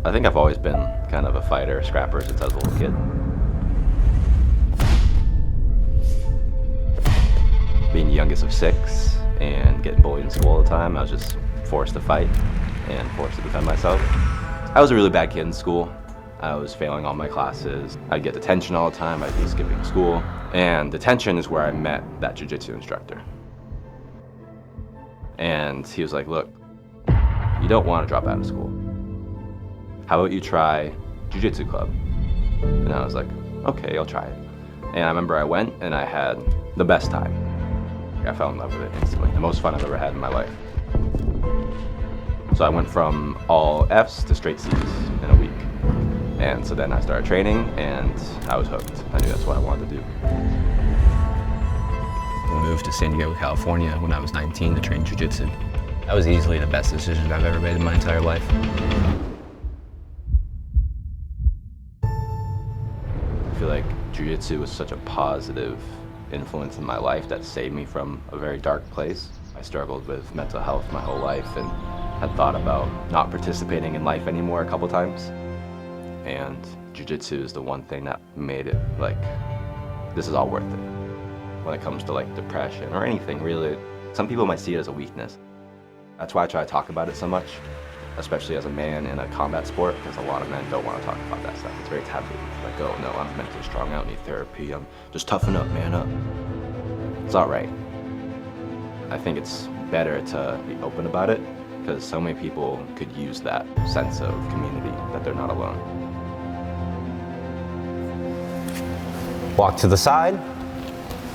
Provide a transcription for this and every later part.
I think I've always been kind of a fighter, scrapper since I was a little kid. Being the youngest of 6 and getting bullied in school all the time, I was just forced to fight and forced to defend myself. I was a really bad kid in school. I was failing all my classes. I'd get detention all the time. I'd be skipping school. And detention is where I met that Jiu Jitsu instructor. And he was like, look, you don't want to drop out of school. How about you try Jiu Jitsu club? And I was like, okay, I'll try it. And I remember I went and I had the best time. I fell in love with it instantly. The most fun I've ever had in my life. So I went from all Fs to straight Cs in a week. And so then I started training and I was hooked. I knew that's what I wanted to do. I moved to San Diego, California when I was 19 to train Jiu Jitsu. That was easily the best decision I've ever made in my entire life. I feel like Jiu Jitsu was such a positive influence in my life that saved me from a very dark place. I struggled with mental health my whole life and had thought about not participating in life anymore a couple times. And Jiu Jitsu is the one thing that made it like, this is all worth it. When it comes to like depression or anything really, some people might see it as a weakness. That's why I try to talk about it so much, especially as a man in a combat sport, because a lot of men don't want to talk about that stuff. It's very taboo. Like, oh no, I'm mentally strong, I don't need therapy, I'm just toughen up, man up. It's not right. I think it's better to be open about it, because so many people could use that sense of community, that they're not alone. Walk to the side,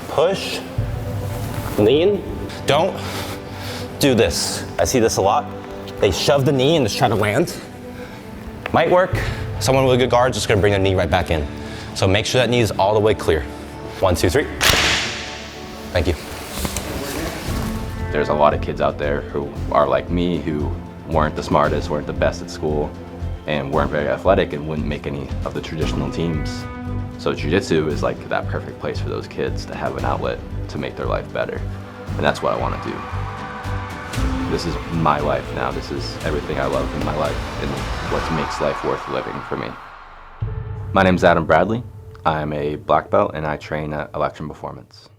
push, lean. Don't do this. I see this a lot. They shove the knee and just try to land. Might work. Someone with a good guard is just gonna bring their knee right back in. So make sure that knee is all the way clear. 1, 2, 3. Thank you. There's a lot of kids out there who are like me, who weren't the smartest, weren't the best at school, and weren't very athletic and wouldn't make any of the traditional teams. So Jiu Jitsu is like that perfect place for those kids to have an outlet to make their life better. And that's what I want to do. This is my life now. This is everything I love in my life and what makes life worth living for me. My name's Adam Bradley. I'm a black belt and I train at Electrum Performance.